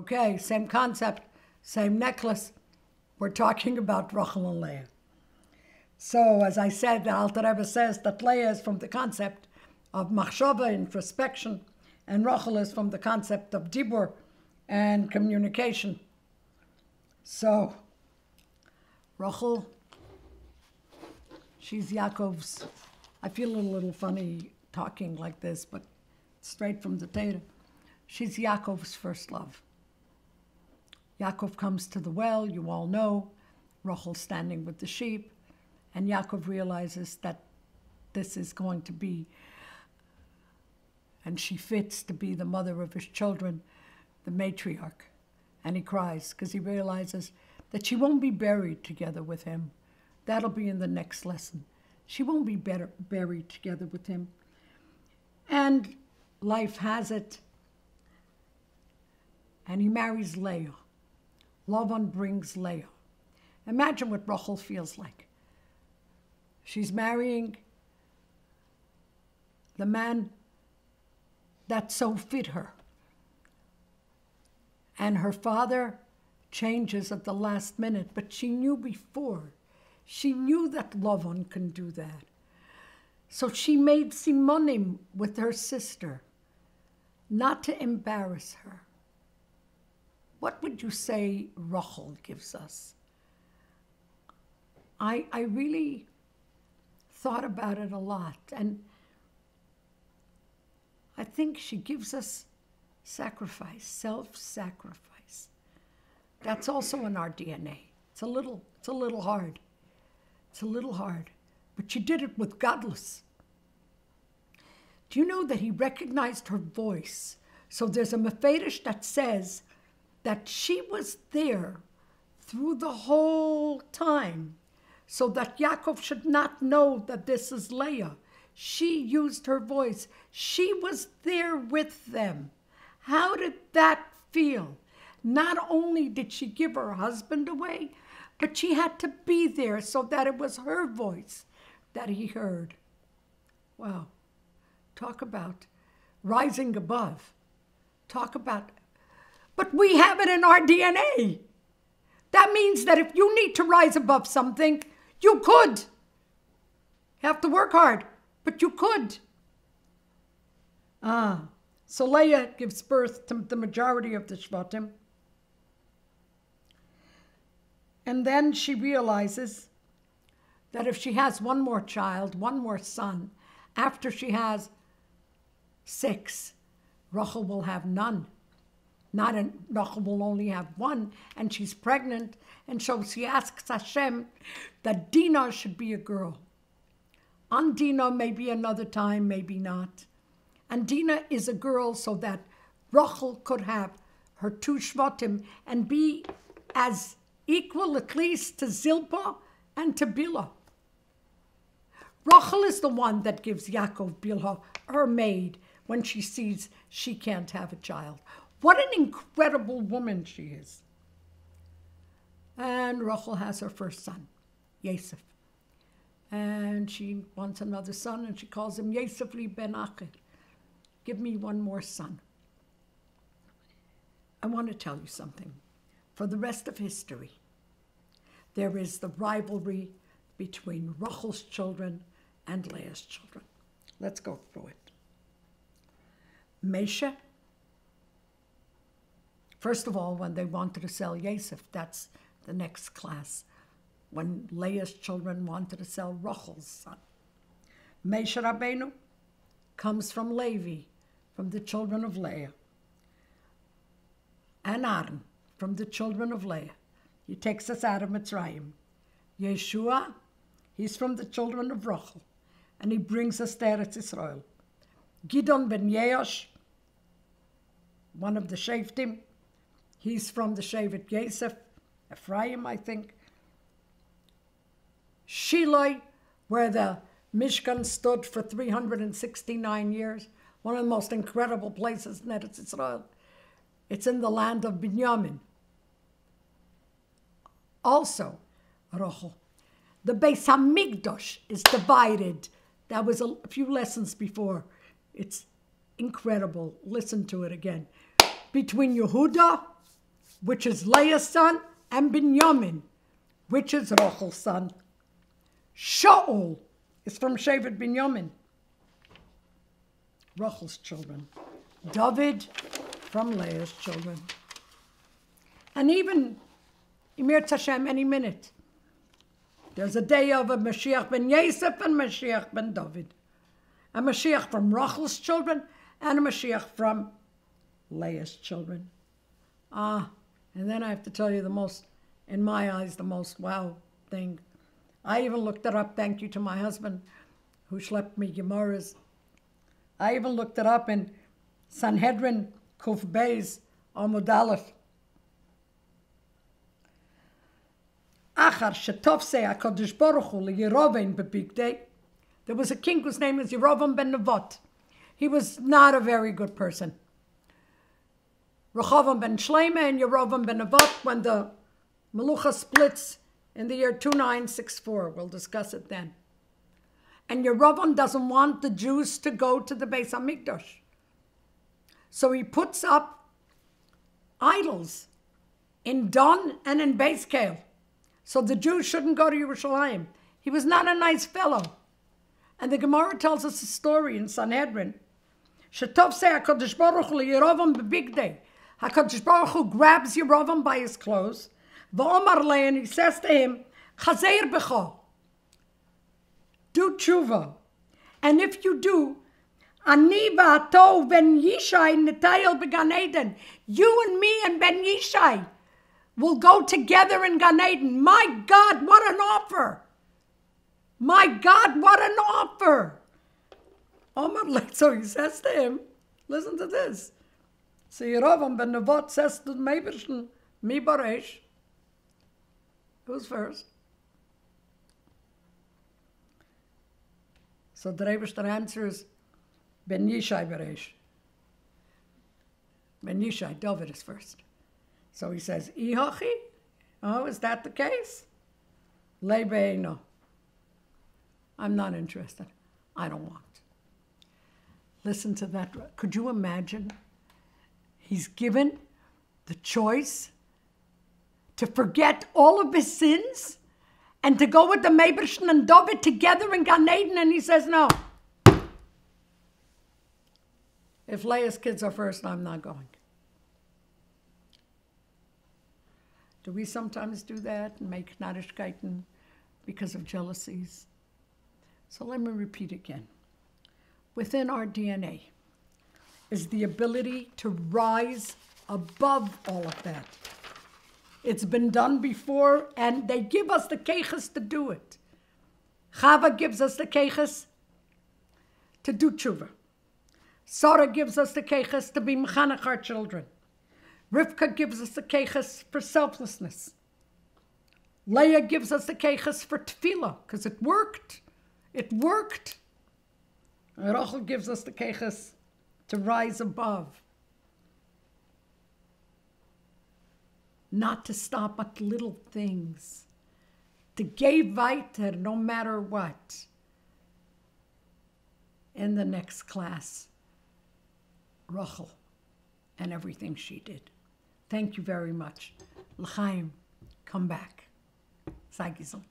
Okay, same concept, same necklace. We're talking about Rachel and Leah. So, as I said, the Alter Rebbe says that Leah is from the concept of machshava, introspection, and Rachel is from the concept of dibur and communication. So, Rachel, she's Yaakov's. I feel a little funny talking like this, but straight from the Torah. She's Yaakov's first love. Yaakov comes to the well, you all know. Rachel standing with the sheep. And Yaakov realizes that this is going to be, and she fits to be the mother of his children, the matriarch. And he cries because he realizes that she won't be buried together with him. That'll be in the next lesson. She won't be buried together with him. And life has it. And he marries Leah. Lavan brings Leah. Imagine what Rachel feels like. She's marrying the man that so fit her. And her father changes at the last minute, but she knew before. She knew that Lavan can do that. So she made simonim with her sister, not to embarrass her. What would you say Rachel gives us? I really thought about it a lot, and I think she gives us sacrifice, self-sacrifice. That's also in our DNA. It's a little hard. It's a little hard, but she did it with godless. Do you know that he recognized her voice? So there's a mefarish that says that she was there through the whole time, so that Yaakov should not know that this is Leah. She used her voice. She was there with them. How did that feel? Not only did she give her husband away, but she had to be there so that it was her voice that he heard. Wow. Talk about rising above. Talk about, but we have it in our DNA. That means that if you need to rise above something, you could. You have to work hard, but you could. So Leah gives birth to the majority of the Shvatim. And then she realizes that if she has one more child, one more son, after she has 6, Rachel will have none. Rachel will only have 1, and she's pregnant, and so she asks Hashem that Dinah should be a girl. On Dinah, maybe another time, maybe not. And Dinah is a girl so that Rachel could have her 2 Shvatim and be as equal at least to Zilpah and to Bilhah. Rachel is the one that gives Yaakov Bilhah, her maid, when she sees she can't have a child. What an incredible woman she is. And Rachel has her first son, Yosef. And she wants another son, and she calls him Yosef li ben Achir. Give me one more son. I want to tell you something. For the rest of history, there is the rivalry between Rachel's children and Leah's children. Let's go through it. Mesha. First of all, when they wanted to sell Yosef, that's the next class. When Leah's children wanted to sell Rachel's son. Mesha Rabbeinu comes from Levi, from the children of Leah. And Aaron, from the children of Leah. He takes us out of Mitzrayim. Yeshua, he's from the children of Rachel, and he brings us to Eretz Yisrael. Gidon ben Yehosh, one of the Sheftim, he's from the Shevet Yosef, Ephraim, I think. Shiloh, where the Mishkan stood for 369 years, one of the most incredible places in Eretz Yisrael. It's in the land of Binyamin. Also, Rachel, the Beis Hamikdash is divided. That was a few lessons before. It's incredible. Listen to it again. Between Yehuda which is Leah's son, and Binyamin, which is Rachel's son. Shaul is from Shevet Binyamin, Rachel's children. David from Leah's children. And even, Emir Hashem, any minute, there's a day of a Mashiach ben Yosef and Mashiach ben David. A Mashiach from Rachel's children and a Mashiach from Leah's children. And then I have to tell you the most, in my eyes, the most wow thing. I even looked it up, thank you to my husband, who schlepped me Gemaras. I even looked it up in Sanhedrin, Kuf Beis, Amud Aleph. Achar shetovsei HaKadosh Baruch Hu leYerovam bebigdei. There was a king whose name was Yerovam ben Nevat. He was not a very good person. Rehoboam ben Shlomo and Yerovam ben Nevat, when the Melucha splits in the year 2964. We'll discuss it then. And Yerovam doesn't want the Jews to go to the Beis HaMikdash. So he puts up idols in Dan and in Beis Kel. So the Jews shouldn't go to Yerushalayim. He was not a nice fellow. And the Gemara tells us a story in Sanhedrin. Shetovsei HaKadosh Baruch Hu leYerovam bebigdei. HaKadosh Baruch Hu grabs Yerovam by his clothes. V'omar le, and he says to him, Chazeir b'cho. Do tshuva. And if you do, Ani v'ato ben Yishai netayel b'Gan Eden. You and me and Ben Yishai will go together in Gan Eden. My God, what an offer! My God, what an offer! So he says to him, listen to this. So Yerovam ben Nevat says to the Meibishn, Mi Baresh. Who's first? So the Rebbeishter answers, Ben Yishai Baresh. Ben Yishai, David is first. So he says, Ihachi? Oh, is that the case? Lebeino. I'm not interested. I don't want. Listen to that. Could you imagine? He's given the choice to forget all of his sins and to go with the Meibishn and David together in Gan Eden, and he says, no. If Leah's kids are first, I'm not going. Do we sometimes do that and make Gnadishkeiten because of jealousies? So let me repeat again. Within our DNA is the ability to rise above all of that. It's been done before, and they give us the keiches to do it. Chava gives us the keiches to do tshuva. Sarah gives us the keiches to be mechanech our children. Rivka gives us the keiches for selflessness. Leah gives us the keiches for tefillah, because it worked. It worked. And Rachel gives us the keiches to rise above. Not to stop at little things. To give weiter no matter what. In the next class, Rachel and everything she did. Thank you very much. L'chaim, come back. Sei gesund.